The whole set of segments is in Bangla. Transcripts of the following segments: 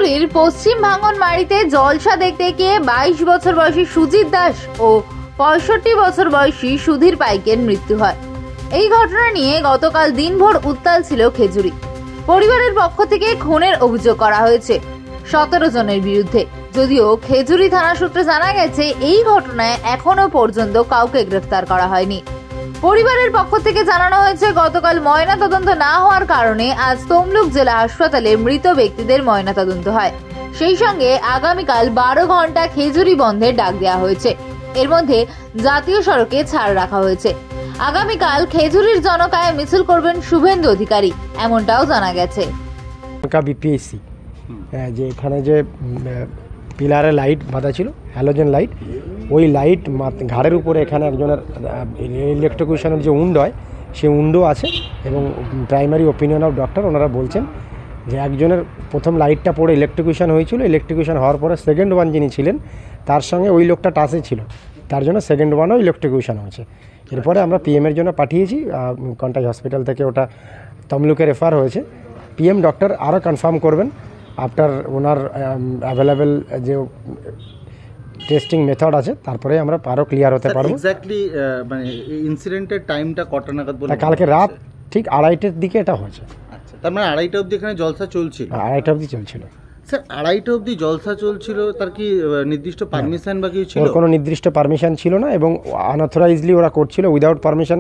খেজুরির পশ্চিম ভাঙনমারিতে জলসা দেখতে গিয়ে 22 বছর বয়সী সুজিত দাস ও 65 বছর বয়সী সুধীর পাইকের মৃত্যু হয়। এই ঘটনা নিয়ে গতকাল দিনভর উত্তাল ছিল খেজুরি। পরিবারের পক্ষ থেকে খুনের অভিযোগ করা হয়েছে 17 জনের বিরুদ্ধে। যদিও খেজুরি থানা সূত্রে জানা গেছে এই ঘটনায় এখনো পর্যন্ত কাউকে গ্রেফতার করা হয়নি। পরিবারের পক্ষ থেকে জানানো হয়েছে গতকাল ময়না তদন্ত না হওয়ার কারণে আজ তমলুক জেলা হাসপাতালে মৃত ব্যক্তিদের ময়না তদন্ত হয়। সেই সঙ্গে আগামীকাল 12 ঘন্টা খেজুরি বন্ধের ডাক দেওয়া হয়েছে। এর মধ্যে জাতীয় সড়কে ছাড় রাখা হয়েছে। আগামীকাল খেজুরির জনকায় মিছিল করবেন শুভেন্দু অধিকারী, এমনটাও জানা গেছে। বিপিএসসি যে এখানে যে পিলারে লাইট বাঁধা ছিল, হ্যালোজেন লাইট, ওই লাইট ঘাড়ের উপরে এখানে একজনের ইলেকট্রিকিউশনের যে উন্ড হয় সেই উন্ডও আছে এবং প্রাইমারি ওপিনিয়ন অফ ডক্টর ওনারা বলছেন যে একজনের প্রথম লাইটটা পড়ে ইলেকট্রিকিউশন হয়েছিল, ইলেকট্রিকিউশন হওয়ার পরে সেকেন্ড ওয়ান যিনি ছিলেন তার সঙ্গে ওই লোকটা টাচে ছিল, তার জন্য সেকেন্ড ওয়ানও ইলেকট্রিকিউশন হয়েছে। এরপরে আমরা পিএমের জন্য পাঠিয়েছি, কন্টাই হসপিটাল থেকে ওটা তমলুকে রেফার হয়েছে। পিএম ডক্টর আরও কনফার্ম করবেন আফটার ওনার অ্যাভেলেবেল যে টেস্টিং মেথড আছে, তারপরে আমরা আরও ক্লিয়ার হতে পারবো। এক্স্যাক্টলি মানে ইনসিডেন্টের টাইমটা কটা নাগাদ বলে? কালকে রাত ঠিক 2:30টার দিকে এটা হয়েছে। আচ্ছা, তার মানে 2:30 অবধি এখানে জলসা চলছিল? 2:30 অবধি চলছিল। স্যার, 2:30 অবধি জলসা চলছিল, তার কি নির্দিষ্ট পারমিশন বা কিছু ছিল? কোনো নির্দিষ্ট পারমিশন ছিল না এবং আনঅথরাইজলি ওরা করছিল, উইদাউট পারমিশন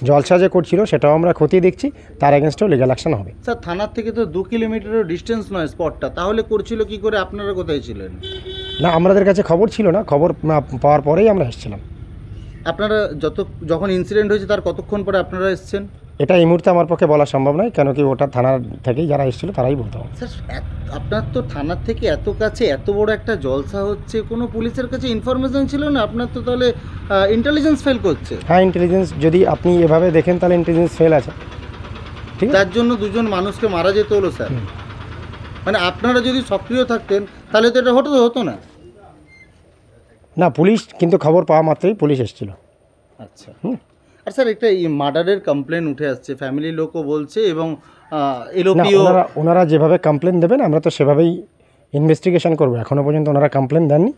জলসা যে করছিল সেটাও আমরা খতিয়ে দেখছি, তার এগেনস্টেও লিগ্যাল অ্যাকশন হবে। স্যার, থানার থেকে তো 2 কিলোমিটারের ডিস্টেন্স নয় স্পটটা, তাহলে করছিল কি করে? আপনারা কোথায় ছিলেন? না, আমাদের কাছে খবর ছিল না, খবর পাওয়ার পরেই আমরা এসেছিলাম। আপনারা যখন ইনসিডেন্ট হয়েছে তার কতক্ষণ পরে আপনারা এসেছেন? এটা এই মুহূর্তে আমার পক্ষে বলা সম্ভব নয়, কেন কি ওটা থানার থেকেই যারা এসেছিল তারাই বলতে হবে। স্যার, আপনার তো থানার থেকে এত কাছে এত বড় একটা জলসা হচ্ছে, কোনো পুলিশের কাছে ইনফরমেশন ছিল না? আপনার তো তাহলে ইন্টেলিজেন্স ফেল করছে। হ্যাঁ, ইন্টেলিজেন্স যদি আপনি এভাবে দেখেন তাহলে ইন্টেলিজেন্স ফেল আছে। ঠিক, তার জন্য 2 জন মানুষকে মারা যেতে হলো স্যার। মানে আপনারা যদি সক্রিয় থাকতেন তাহলে তো এটা হতো না। না, পুলিশ কিন্তু খবর পাওয়া মাত্রই পুলিশ এসেছিল। আচ্ছা, আর স্যার একটা মার্ডারের কমপ্লেন উঠে আসছে, ফ্যামিলির লোকও বলছে এবং এলওপিও ওনারা যেভাবে কমপ্লেন দেবেন আমরা তো সেভাবেই ইনভেস্টিগেশন করবো। এখনও পর্যন্ত ওনারা কমপ্লেন দেননি,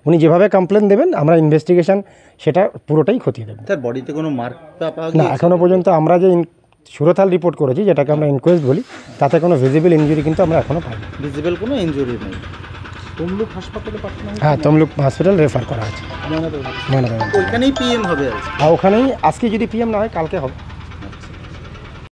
উনি যেভাবে কমপ্লেন দেবেন আমরা ইনভেস্টিগেশন সেটা পুরোটাই খতিয়ে দেবেন। স্যার, বডিতে কোনো মার্ক পাওয়া না, এখনও পর্যন্ত আমরা যে সুরতাল রিপোর্ট করেছি, যেটাকে আমরা ইনকোয়েস্ট বলি, তাতে কোনো ভিজিবল ইনজুরি কিন্তু আমরা এখনও পাইনি। ভিজিবল কোনো ইনজুরি নেই। তমলুক হাসপাতালে পাঠানো? হ্যাঁ, তমলুক হসপিটাল রেফার করা আছে। ওইখানেই পিএম হবে? ওখানেই আজকে যদি পিএম না হয় কালকে হবে।